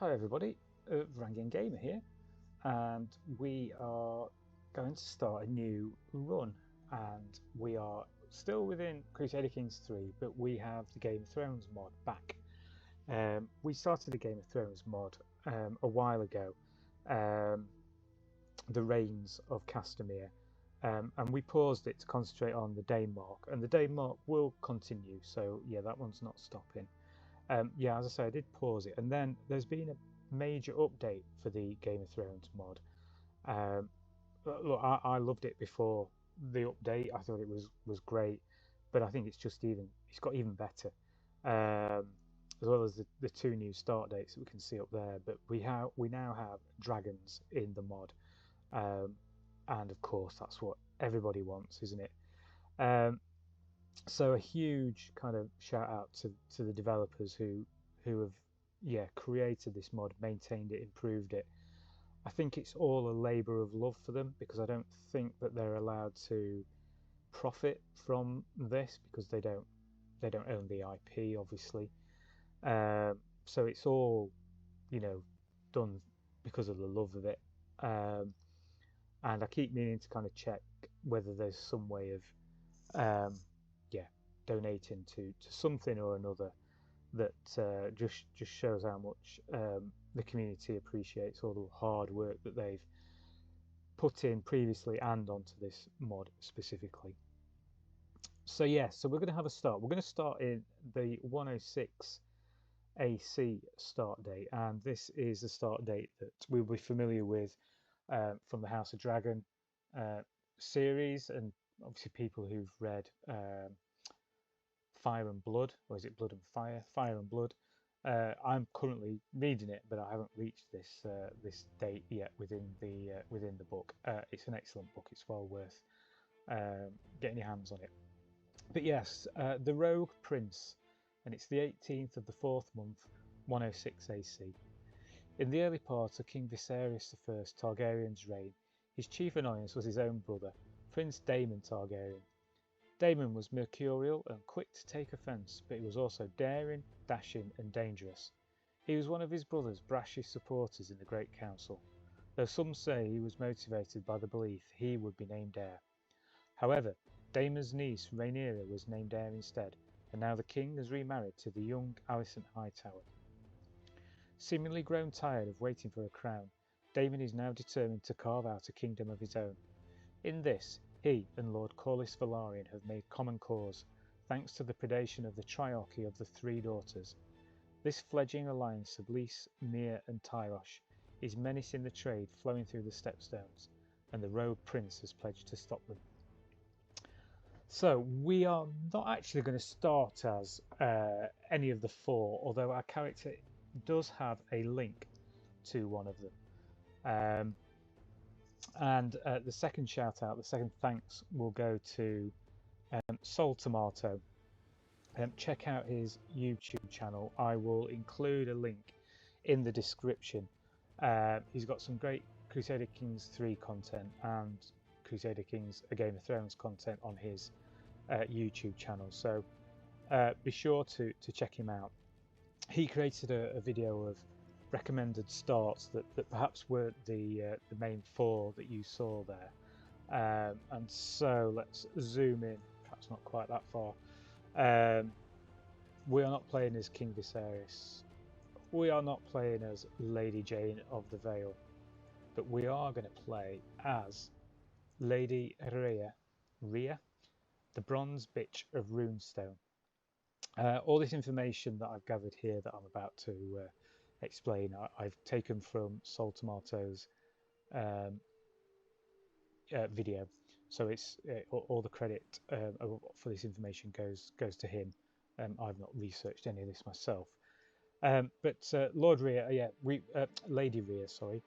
Hi everybody, Rangan Gamer here, and we are going to start a new run, and we are still within Crusader Kings 3, but we have the Game of Thrones mod back. We started the Game of Thrones mod a while ago, um, the Reigns of Castamere, and we paused it to concentrate on the Dane mark, and the Dane mark will continue, so yeah, that one's not stopping. Yeah, as I say, I did pause it, and then there's been a major update for the Game of Thrones mod. Um, Look, I loved it before the update. I thought it was great, but I think it's got even better, as well as the two new start dates that we can see up there. But we now have dragons in the mod, um, and of course that's what everybody wants, isn't it? Um, so a huge kind of shout out to the developers who have created this mod, maintained it, improved it. I think it's all a labor of love for them because I don't think that they're allowed to profit from this because they don't own the IP obviously. So it's all done because of the love of it. Um, and I keep meaning to kind of check whether there's some way of um, yeah donating to something or another that just shows how much the community appreciates all the hard work that they've put in previously and onto this mod specifically. So yeah, so we're going to have a start. We're going to start in the 106 AC start date, and this is the start date that we'll be familiar with from the House of Dragon uh, series, and obviously people who've read Fire and Blood, or is it Blood and Fire? Fire and Blood. I'm currently reading it, but I haven't reached this date yet within the book. It's an excellent book. It's well worth getting your hands on it. But yes, the Rogue Prince, and it's the 18th of the fourth month, 106 AC. In the early part of King Viserys I Targaryen's reign, his chief annoyance was his own brother, Prince Daemon Targaryen. Daemon was mercurial and quick to take offence, but he was also daring, dashing, and dangerous. He was one of his brother's brashest supporters in the Great Council, though some say he was motivated by the belief he would be named heir. However, Daemon's niece Rhaenyra was named heir instead, and now the king has remarried to the young Alicent Hightower. Seemingly grown tired of waiting for a crown, Daemon is now determined to carve out a kingdom of his own. In this, he and Lord Corlys Velaryon have made common cause, thanks to the predation of the triarchy of the Three Daughters. This fledgling alliance of Lys, Myr and Tyrosh is menacing the trade flowing through the Stepstones, and the Rogue Prince has pledged to stop them. So we are not actually going to start as any of the four, although our character does have a link to one of them. And the second shout out, the second thanks will go to Soul Tomato. Check out his YouTube channel. I will include a link in the description. He's got some great Crusader Kings 3 content and Crusader Kings A Game of Thrones content on his YouTube channel. So be sure to check him out. He created a video of recommended starts that perhaps weren't the main four that you saw there. And so let's zoom in, perhaps not quite that far. We are not playing as King Viserys. We are not playing as Lady Jane of the Vale. But we are going to play as Lady Rhea, the Bronze Bitch of Runestone. All this information that I've gathered here that I'm about to explain, I've taken from Soul Tomato's video, so it's all the credit for this information goes to him. I've not researched any of this myself, but Lord Rhea, Lady Rhea, sorry,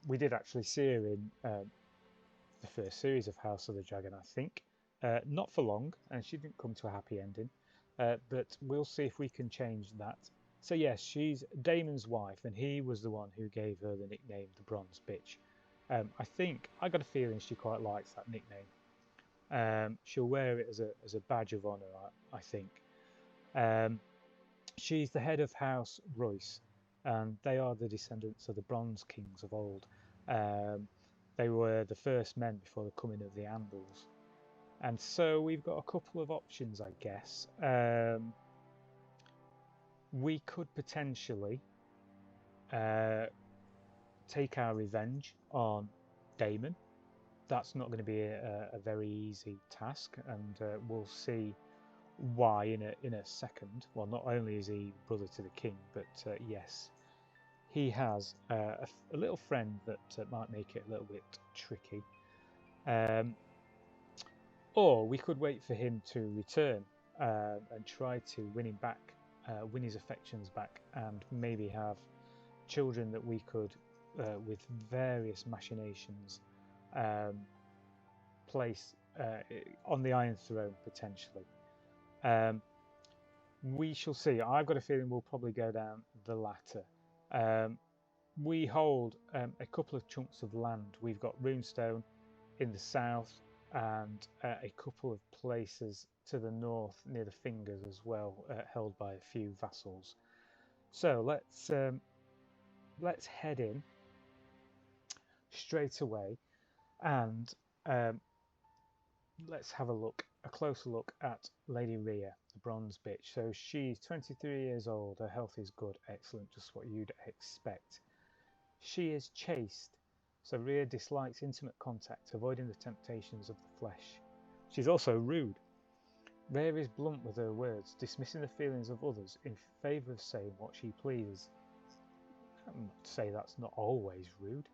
we did actually see her in the first series of House of the Dragon, I think. Not for long, and she didn't come to a happy ending, but we'll see if we can change that. So yes, she's Daemon's wife, and he was the one who gave her the nickname the Bronze Bitch. I got a feeling she quite likes that nickname. She'll wear it as a badge of honour, I think. She's the head of House Royce, and they are the descendants of the Bronze Kings of old. They were the first men before the coming of the Andals. And so we've got a couple of options, I guess. We could potentially take our revenge on Daemon. That's not going to be a very easy task, and we'll see why in a second. Well, not only is he brother to the king, but yes, he has a little friend that might make it a little bit tricky. Or we could wait for him to return and try to win him back, win his affections back, and maybe have children that we could, with various machinations, place on the Iron Throne potentially. We shall see. I've got a feeling we'll probably go down the latter. We hold a couple of chunks of land. We've got Runestone in the south and a couple of places to the north near the Fingers as well, held by a few vassals. So let's head in straight away, and let's have a closer look at Lady Rhea, the bronze bitch. So she's 23 years old, her health is good, excellent, just what you'd expect. She is chaste, so Rhea dislikes intimate contact, avoiding the temptations of the flesh. She's also rude. Rhea is blunt with her words, dismissing the feelings of others in favour of saying what she pleases. I would say that's not always rude,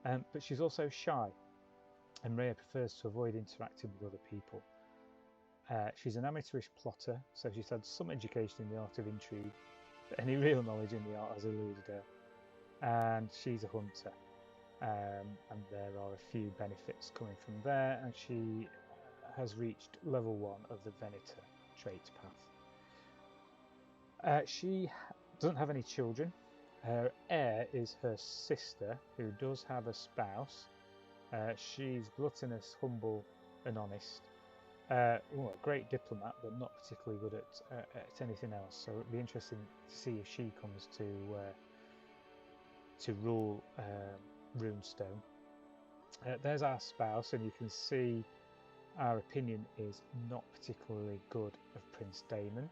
but she's also shy, and Rhea prefers to avoid interacting with other people. She's an amateurish plotter, so she's had some education in the art of intrigue, but any real knowledge in the art has eluded her. And she's a hunter, and there are a few benefits coming from there, and she has reached level 1 of the Venator trait path. She doesn't have any children. Her heir is her sister, who does have a spouse. She's gluttonous, humble and honest. A great diplomat, but not particularly good at anything else, so it'll be interesting to see if she comes to rule Runestone. There's our spouse, and you can see our opinion is not particularly good of Prince Daemon.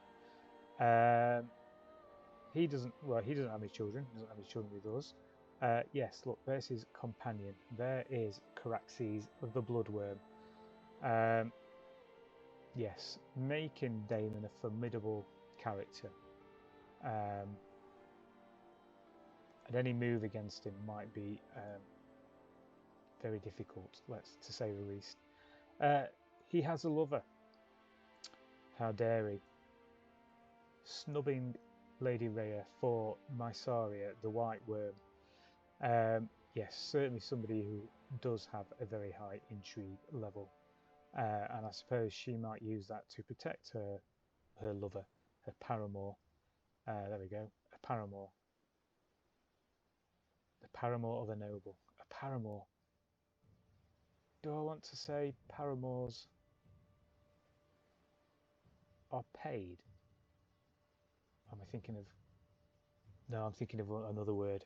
He doesn't have any children. He doesn't have any children with us. Yes, look, there's his companion. There is Caraxes, the Bloodworm. Yes, making Daemon a formidable character. And any move against him might be very difficult, to say the least. He has a lover. How dare he? Snubbing Lady Rhea for Mysaria, the White Worm. Yes, certainly somebody who does have a very high intrigue level. And I suppose she might use that to protect her lover, her paramour. There we go, a paramour. The paramour of a noble. A paramour. Do I want to say paramours are paid? Am I thinking of... No, I'm thinking of another word.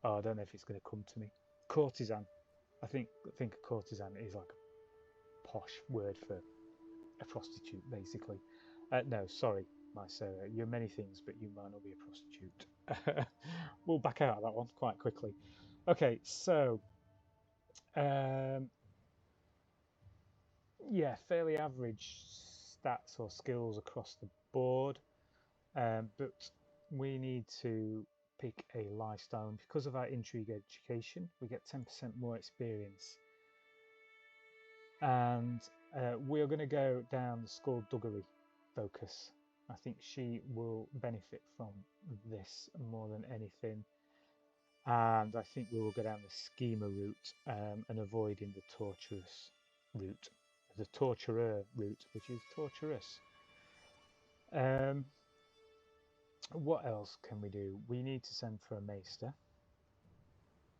Oh, I don't know if it's going to come to me. Courtesan. I think a courtesan is like a posh word for a prostitute, basically. No, sorry, Mysaria. You're many things, but you might not be a prostitute. We'll back out of that one quite quickly. Okay, so... yeah, fairly average stats or skills across the board, but we need to pick a lifestyle, and because of our intrigue education we get 10% more experience, and we are going to go down the skullduggery focus. I think she will benefit from this more than anything, and I think we will go down the schemer route and avoiding the torturous route. The torturer route, which is torturous. What else can we do? We need to send for a maester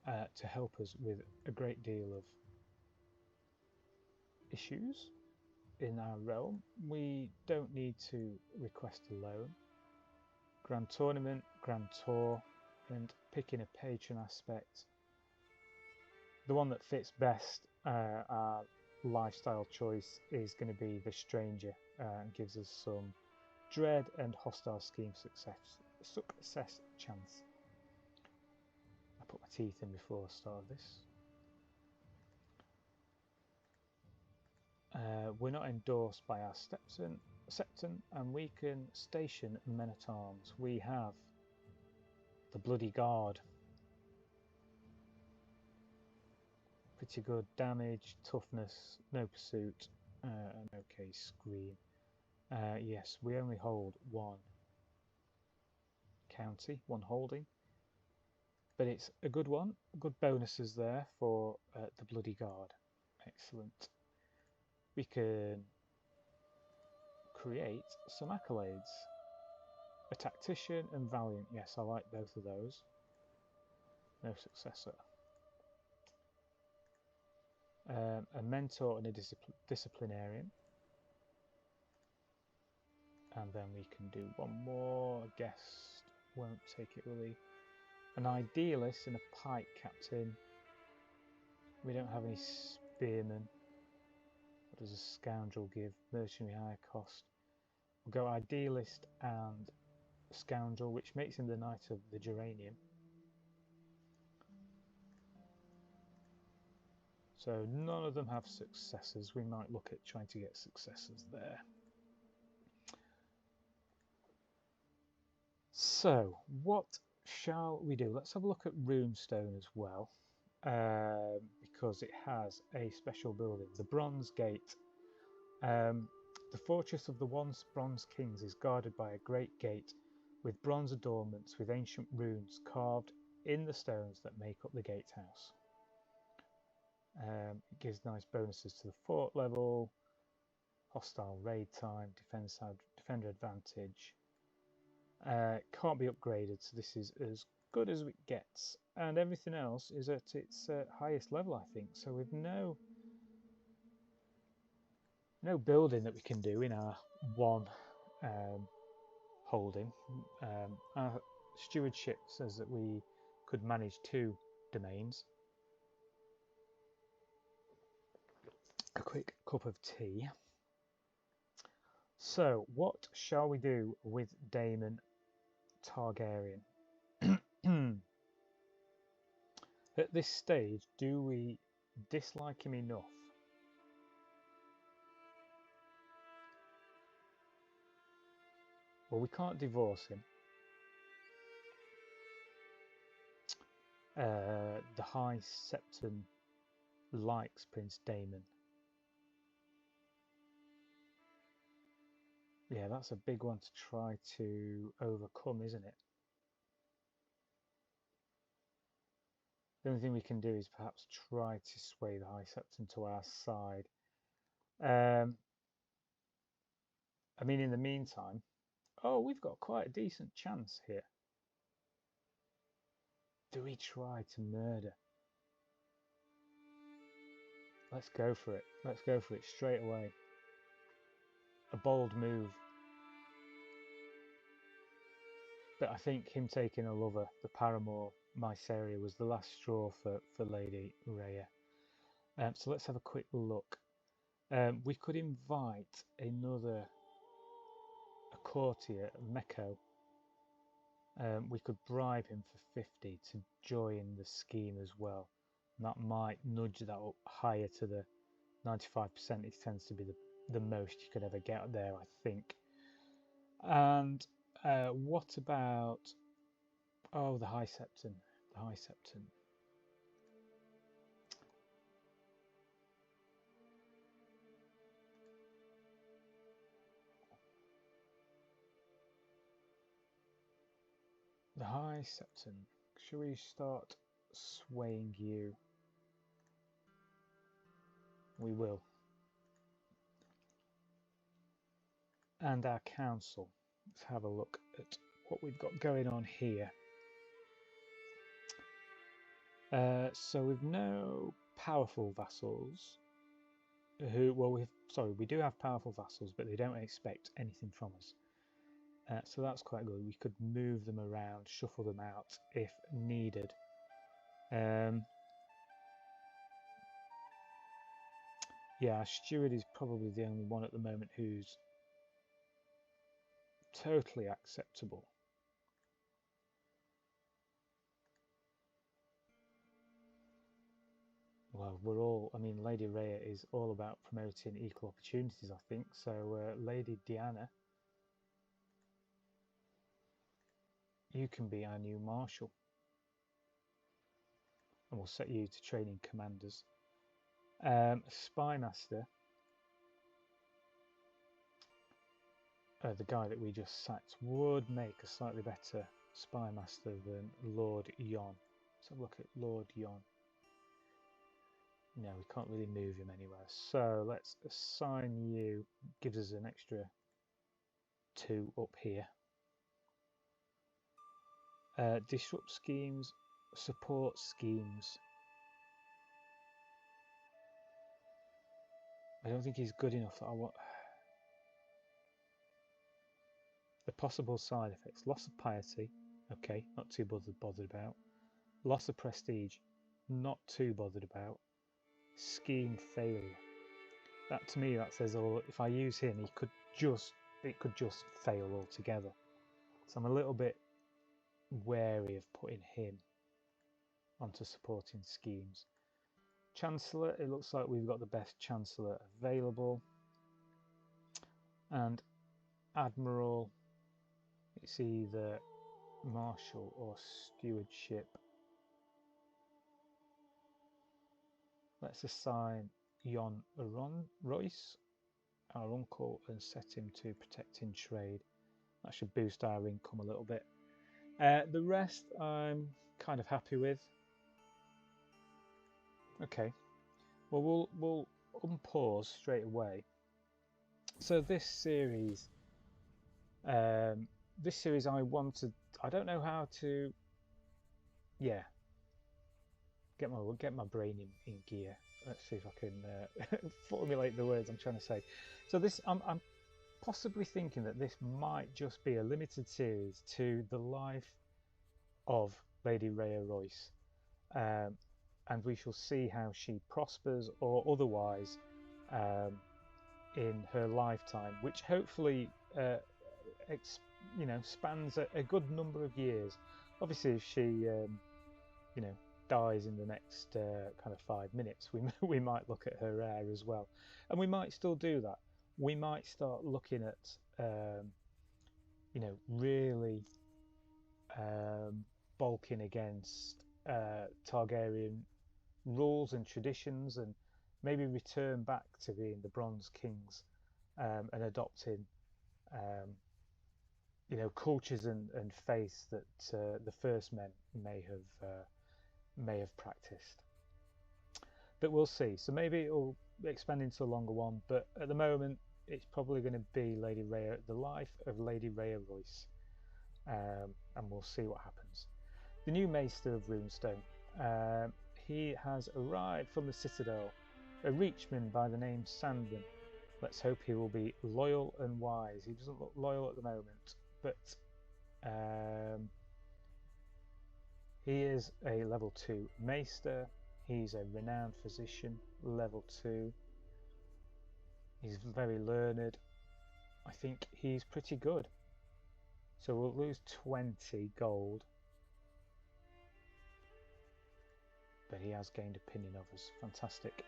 to help us with a great deal of issues in our realm. We don't need to request a loan. Grand Tournament, Grand Tour, and picking a patron aspect. The one that fits best our lifestyle choice is going to be the stranger, and gives us some dread and hostile scheme success chance. I put my teeth in before I start this. We're not endorsed by our septon, and we can station men-at-arms. We have the Bloody Guard. Pretty good damage, toughness, no pursuit, an okay scream. Yes, we only hold one county, one holding, but it's a good one. Good bonuses there for the Bloody Guard. Excellent. We can create some accolades. A tactician and valiant. Yes, I like both of those. No successor. A mentor and a disciplinarian. And then we can do one more. Guest won't take it really. An idealist and a pike captain. We don't have any spearmen. What does a scoundrel give? Mercenary higher cost. We'll go idealist and scoundrel, which makes him the knight of the geranium. So none of them have successors. We might look at trying to get successors there. So what shall we do? Let's have a look at Runestone as well, because it has a special building, the Bronze Gate. The fortress of the once bronze kings is guarded by a great gate with bronze adornments with ancient runes carved in the stones that make up the gatehouse. It gives nice bonuses to the fort level, hostile raid time, defender advantage. Can't be upgraded, so this is as good as it gets, and everything else is at its highest level, I think. So with no building that we can do in our one holding. Our stewardship says that we could manage 2 domains. A quick cup of tea. So what shall we do with Daemon Targaryen? At this stage, do we dislike him enough? Well, we can't divorce him. The High Septon likes Prince Daemon. Yeah, that's a big one to try to overcome, isn't it? The only thing we can do is perhaps try to sway the High Septon to our side. I mean, in the meantime, oh, we've got quite a decent chance here. Do we try to murder? Let's go for it. Let's go for it straight away. A bold move. But I think him taking a lover, the paramour, Mysaria, was the last straw for Lady Rhea. So let's have a quick look. We could invite a courtier, Meko. We could bribe him for 50 to join the scheme as well. And that might nudge that up higher to the 95%. It tends to be the most you could ever get there, I think. And what about... Oh, the High Septon. The High Septon. The High Septon. Shall we start swaying you? We will. And our council. Let's have a look at what we've got going on here. So we've no powerful vassals. We do have powerful vassals, but they don't expect anything from us. So that's quite good. We could move them around, shuffle them out if needed. Yeah, our steward is probably the only one at the moment who's totally acceptable. Well, I mean, Lady Rhea is all about promoting equal opportunities, I think. So, Lady Diana, you can be our new marshal. And we'll set you to training commanders. Spy Master, the guy that we just sacked, would make a slightly better Spy Master than Lord Yon. Let's have a look at Lord Yon. No, we can't really move him anywhere. So let's assign you, gives us an extra 2 up here. Disrupt schemes, support schemes. I don't think he's good enough that I want. The possible side effects: loss of piety, okay, not too bothered about. Loss of prestige, not too bothered about. Scheme failure. That to me, that says all. If I use him, it could just fail altogether. So I'm a little bit wary of putting him onto supporting schemes. Chancellor, it looks like we've got the best Chancellor available. And Admiral, it's either Marshal or Stewardship. Let's assign Yon Royce, our uncle, and set him to protecting trade. That should boost our income a little bit. The rest I'm kind of happy with. Okay, well we'll unpause straight away. So this series I wanted. I don't know how to. Yeah, get my brain in gear. Let's see if I can formulate the words I'm trying to say. So this, I'm possibly thinking that this might just be a limited series to the life of Lady Rhea Royce, and we shall see how she prospers or otherwise in her lifetime, which hopefully spans a good number of years. Obviously, if she dies in the next kind of 5 minutes, we might look at her heir as well, and we might still do that. We might start looking at really bulking against Targaryen rules and traditions, and maybe return back to being the Bronze Kings and adopting cultures and faiths that the first men may have practiced. But we'll see. So maybe it'll expand into a longer one, but at the moment it's probably going to be the life of Lady Rhea Royce, and we'll see what happens. The new Maester of Runestone. He has arrived from the Citadel, a Reachman by the name Sandman. Let's hope he will be loyal and wise. He doesn't look loyal at the moment, but he is a level 2 Maester. He's a renowned physician, level 2. He's very learned. I think he's pretty good. So we'll lose 20 gold. But he has gained opinion of us. Fantastic.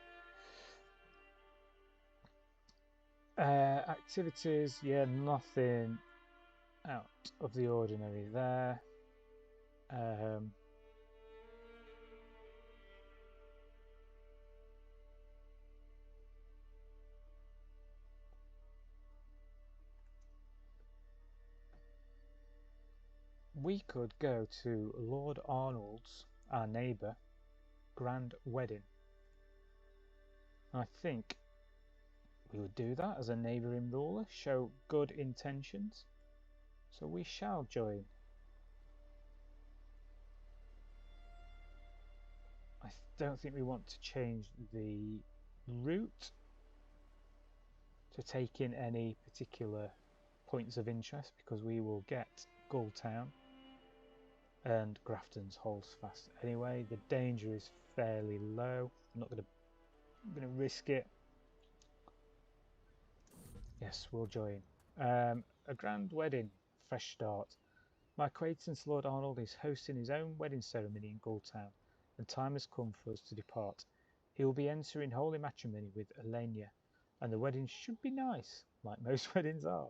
Activities, yeah, nothing out of the ordinary there. We could go to Lord Arnold's, our neighbour, grand wedding. I think we would do that as a neighbouring ruler, show good intentions. So we shall join. I don't think we want to change the route to take in any particular points of interest because we will get Gulltown and Grafton's holds fast anyway. The danger is fairly low. I'm not going to risk it. Yes, we'll join. A grand wedding, fresh start. My acquaintance Lord Arnold is hosting his own wedding ceremony in Gulltown, and time has come for us to depart. He will be entering holy matrimony with Elenia, and the wedding should be nice, like most weddings are.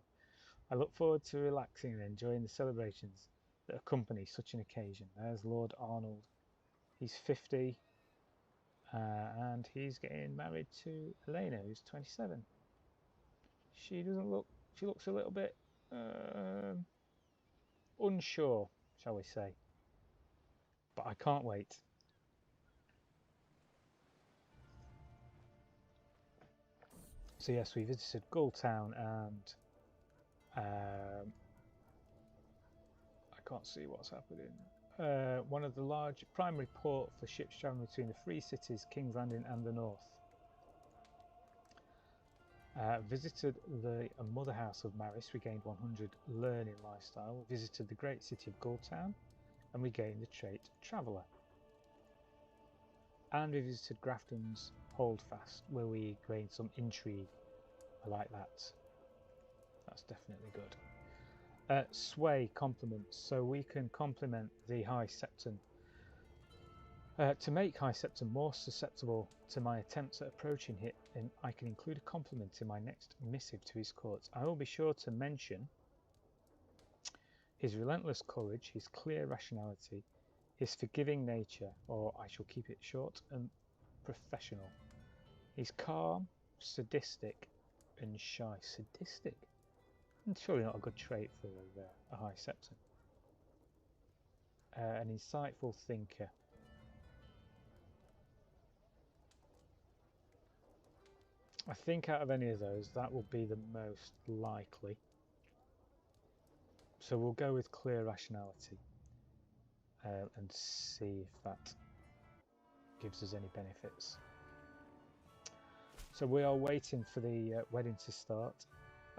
I look forward to relaxing and enjoying the celebrations that accompany such an occasion. There's Lord Arnold. He's 50, and he's getting married to Elena, who's 27. She looks a little bit unsure, shall we say. But I can't wait. So yes, we visited Gulltown and I can't see what's happening. One of the large primary port for ships travelling between the three cities, King's Landing and the north. Visited the mother house of Maris, we gained 100 learning lifestyle. Visited the great city of Gulltown, and we gained the trait Traveller. And we visited Grafton's Holdfast, where we gained some intrigue. I like that. That's definitely good. Sway compliments, so we can compliment the High Septon. To make High Septon more susceptible to my attempts at approaching him, I can include a compliment in my next missive to his court. I will be sure to mention his relentless courage, his clear rationality, his forgiving nature, or I shall keep it short and professional. He's calm, sadistic, and shy. Sadistic? Surely not a good trait for a High Septon. An insightful thinker. I think out of any of those, that will be the most likely. So we'll go with clear rationality and see if that gives us any benefits. So we are waiting for the wedding to start.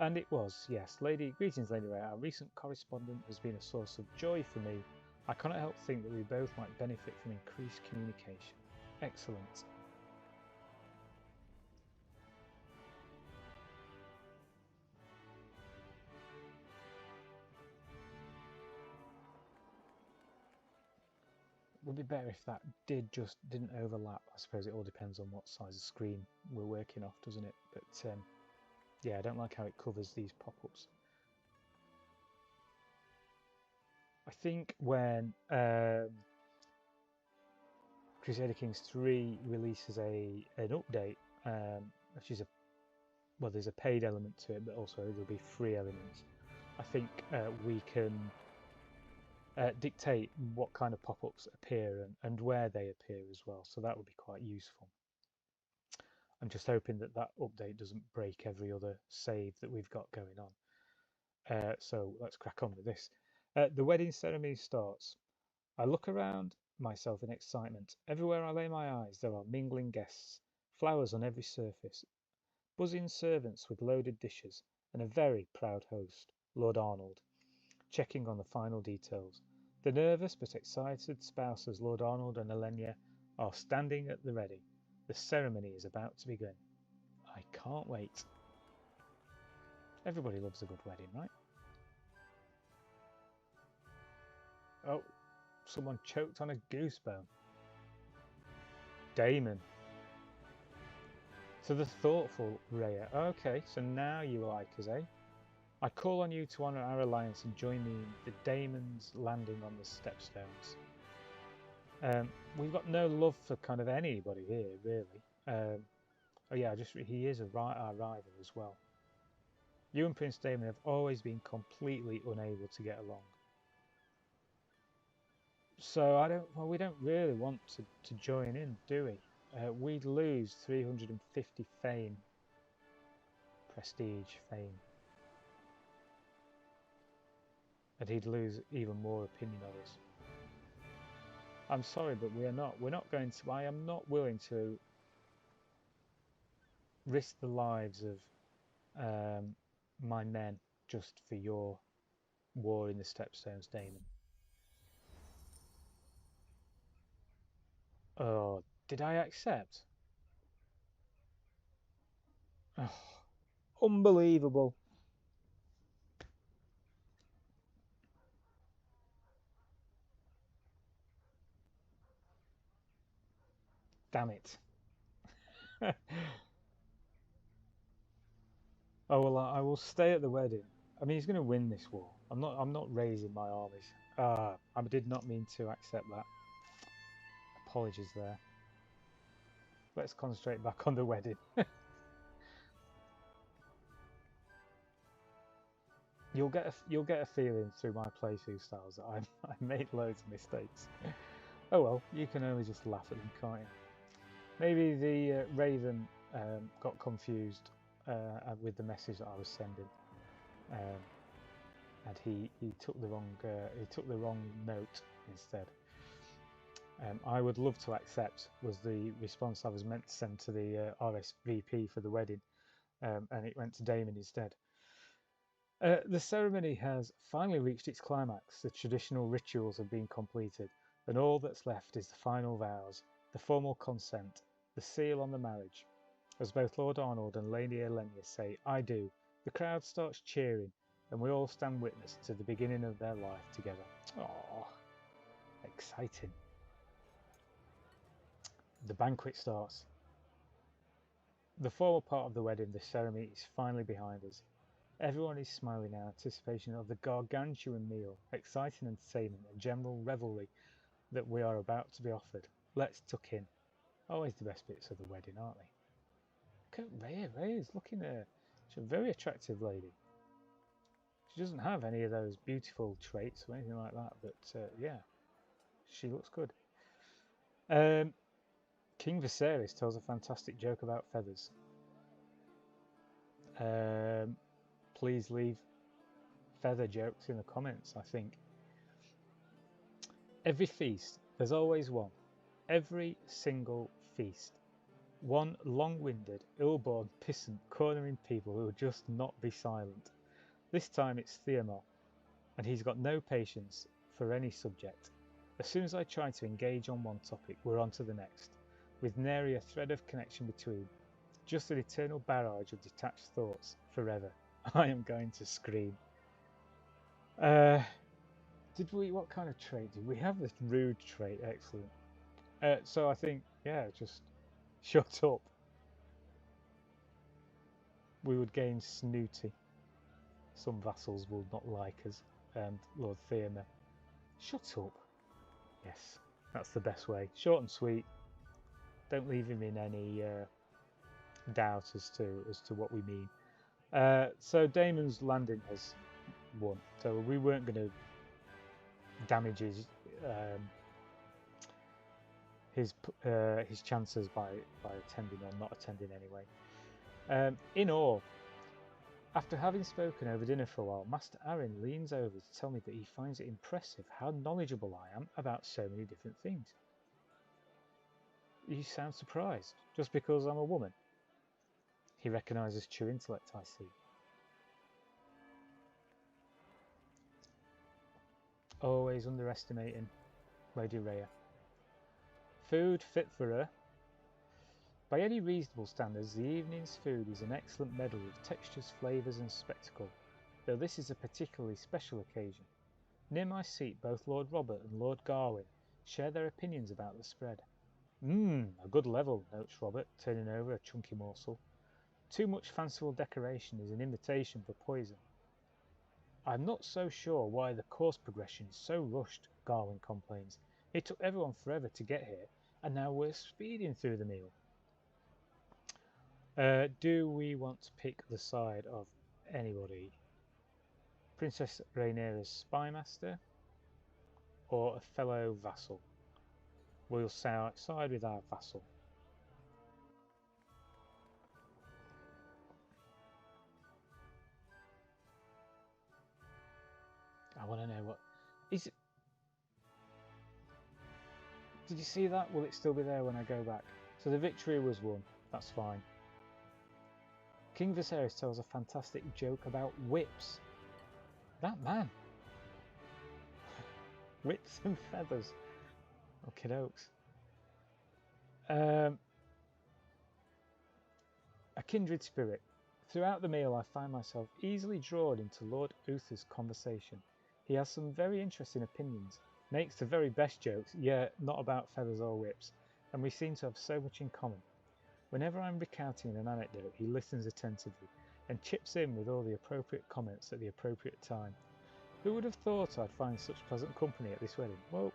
And it was, yes. Greetings, Lady Ray. Our recent correspondence has been a source of joy for me. I cannot help think that we both might benefit from increased communication. Excellent. Would be better if that didn't overlap. I suppose it all depends on what size of screen we're working off, doesn't it? But yeah, I don't like how it covers these pop-ups. I think when Crusader Kings 3 releases an update, which is there's a paid element to it, but also there'll be free elements. I think we can dictate what kind of pop-ups appear and where they appear as well, so that would be quite useful. I'm just hoping that update doesn't break every other save that we've got going on. So let's crack on with this. The wedding ceremony starts. I look around myself in excitement. Everywhere I lay my eyes there are mingling guests, flowers on every surface, buzzing servants with loaded dishes, and a very proud host, Lord Arnold, checking on the final details. The nervous but excited spouses Lord Arnold and Elenia are standing at the ready. The ceremony is about to begin. I can't wait. Everybody loves a good wedding, right? Oh, someone choked on a goose bone. Damon. So the thoughtful Rhea. Okay, so now you like us, eh? I call on you to honour our alliance and join me in the Damon's landing on the stepstones. We've got no love for kind of anybody here, really. Oh yeah, he is our rival as well. You and Prince Damon have always been completely unable to get along. So we don't really want to join in, do we? We'd lose 350 fame. Prestige, fame. And he'd lose even more opinion of us. I'm sorry, but we're not going to. I am not willing to risk the lives of my men just for your war in the Stepstones, Damon. Oh, did I accept? Oh, unbelievable. Damn it. Oh well, I will stay at the wedding. I mean, he's going to win this war. I'm not raising my armies. I did not mean to accept that. Apologies there. Let's concentrate back on the wedding. You'll get a feeling through my playthrough styles that I made loads of mistakes. Oh well, you can only just laugh at them, can't you? Maybe the Raven got confused with the message that I was sending, um, and he took the wrong note instead. I would love to accept was the response I was meant to send to the RSVP for the wedding, and it went to Damon instead. The ceremony has finally reached its climax. The traditional rituals have been completed, and all that's left is the final vows, the formal consent, the seal on the marriage. As both Lord Arnold and Lady Elenia say, "I do," the crowd starts cheering, and we all stand witness to the beginning of their life together. Oh, exciting. The banquet starts. The formal part of the wedding, the ceremony, is finally behind us. Everyone is smiling in anticipation of the gargantuan meal, exciting entertainment, and general revelry that we are about to be offered. Let's tuck in. Always the best bits of the wedding, aren't they? Look at Rhea. Rhea's looking at her. She's a very attractive lady. She doesn't have any of those beautiful traits or anything like that, but yeah, she looks good. King Viserys tells a fantastic joke about feathers. Please leave feather jokes in the comments, I think. Every feast, there's always one. Every single feast. One long-winded, ill-born pissant cornering people who will just not be silent. This time it's Theomar, and he's got no patience for any subject. As soon as I try to engage on one topic, we're on to the next, with nary a thread of connection between. Just an eternal barrage of detached thoughts, forever. I am going to scream. What kind of trait did we have? This rude trait, excellent. So I think, yeah, just shut up. We would gain snooty. Some vassals will not like us, and Lord Theomar. Shut up. Yes, that's the best way. Short and sweet. Don't leave him in any doubt as to what we mean. So Damon's landing has won. So we weren't going to damage his chances by attending or not attending anyway. In awe, after having spoken over dinner for a while, Master Aaron leans over to tell me that he finds it impressive how knowledgeable I am about so many different things. You sound surprised, just because I'm a woman. He recognises true intellect, I see. Always underestimating Lady Rhea. Food fit for her. By any reasonable standards, the evening's food is an excellent medley of textures, flavours and spectacle, though this is a particularly special occasion. Near my seat, both Lord Robert and Lord Garwin share their opinions about the spread. A good level, notes Robert, turning over a chunky morsel. Too much fanciful decoration is an invitation for poison. I'm not so sure why the course progression is so rushed, Garwin complains. It took everyone forever to get here, and now we're speeding through the meal. Do we want to pick the side of anybody? Princess Rhaenyra's spymaster or a fellow vassal? We'll side with our vassal. I want to know what is it. Did you see that? Will it still be there when I go back? So the victory was won. That's fine. King Viserys tells a fantastic joke about whips. That man. Whips and feathers. Okay, dokes. A kindred spirit. Throughout the meal, I find myself easily drawn into Lord Uther's conversation. He has some very interesting opinions, makes the very best jokes, yet not about feathers or whips, and we seem to have so much in common. Whenever I'm recounting an anecdote, he listens attentively and chips in with all the appropriate comments at the appropriate time. Who would have thought I'd find such pleasant company at this wedding? Well,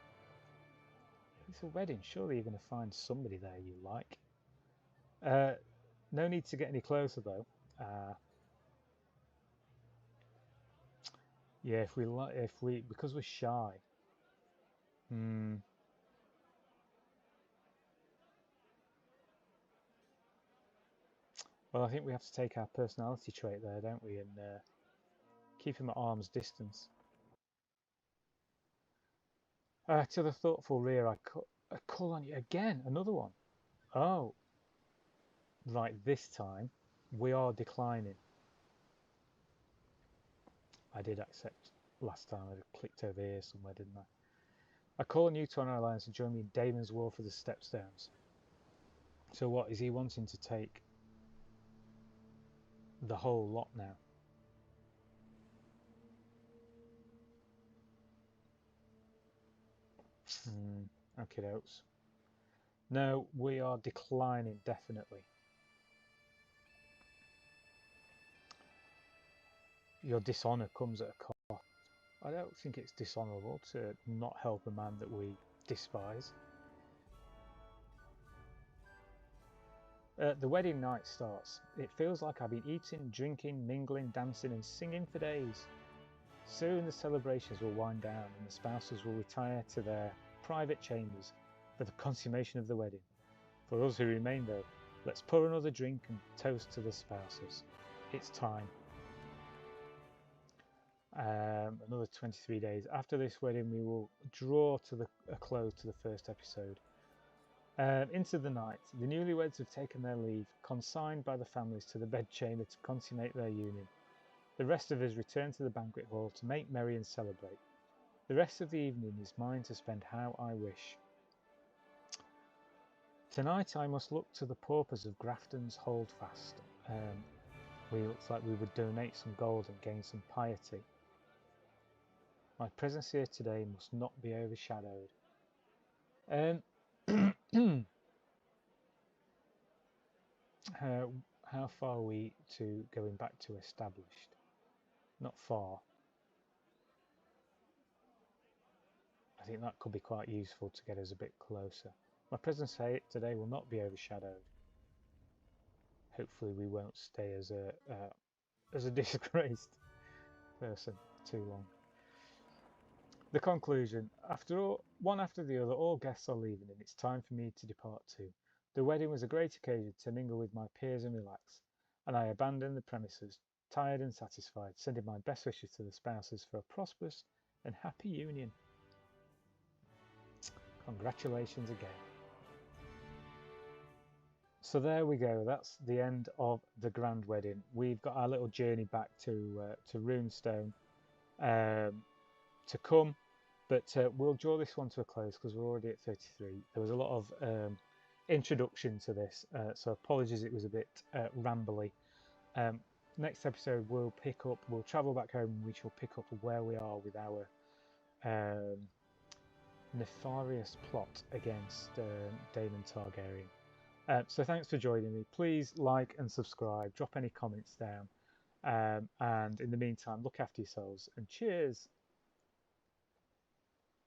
it's a wedding, surely you're going to find somebody there you like. No need to get any closer though. Yeah, because we're shy. Well, I think we have to take our personality trait there, don't we, and keep him at arm's distance. To the thoughtful rear, I call on you again. Another one. Oh, right. This time, we are declining. I did accept last time. I clicked over here somewhere, didn't I? I call on you to honour our alliance and join me in Damon's war for the Stepstones. So what, is he wanting to take the whole lot now? Okay, dokes. No, we are declining, definitely. Your dishonour comes at a cost. I don't think it's dishonourable to not help a man that we despise. The wedding night starts. It feels like I've been eating, drinking, mingling, dancing and singing for days. Soon the celebrations will wind down and the spouses will retire to their private chambers for the consummation of the wedding. For us who remain though, let's pour another drink and toast to the spouses. It's time. Another 23 days. After this wedding we will draw to a close to the first episode. Into the night, the newlyweds have taken their leave, consigned by the families to the bedchamber to consummate their union. The rest of us return to the banquet hall to make merry and celebrate. The rest of the evening is mine to spend how I wish. Tonight I must look to the paupers of Grafton's Holdfast. Looks like we would donate some gold and gain some piety. My presence here today must not be overshadowed. How far are we to going back to established? Not far. I think that could be quite useful to get us a bit closer. My presence here today will not be overshadowed. Hopefully we won't stay as a disgraced person too long. The conclusion. One after the other, all guests are leaving and it's time for me to depart too. The wedding was a great occasion to mingle with my peers and relax, and I abandoned the premises, tired and satisfied, sending my best wishes to the spouses for a prosperous and happy union. Congratulations again. So there we go. That's the end of the grand wedding. We've got our little journey back to Runestone to come, but we'll draw this one to a close because we're already at 33. There was a lot of introduction to this, so apologies it was a bit rambly. Next episode we'll travel back home and we shall pick up where we are with our nefarious plot against Daemon Targaryen. So thanks for joining me. Please like and subscribe, drop any comments down, and in the meantime look after yourselves and cheers.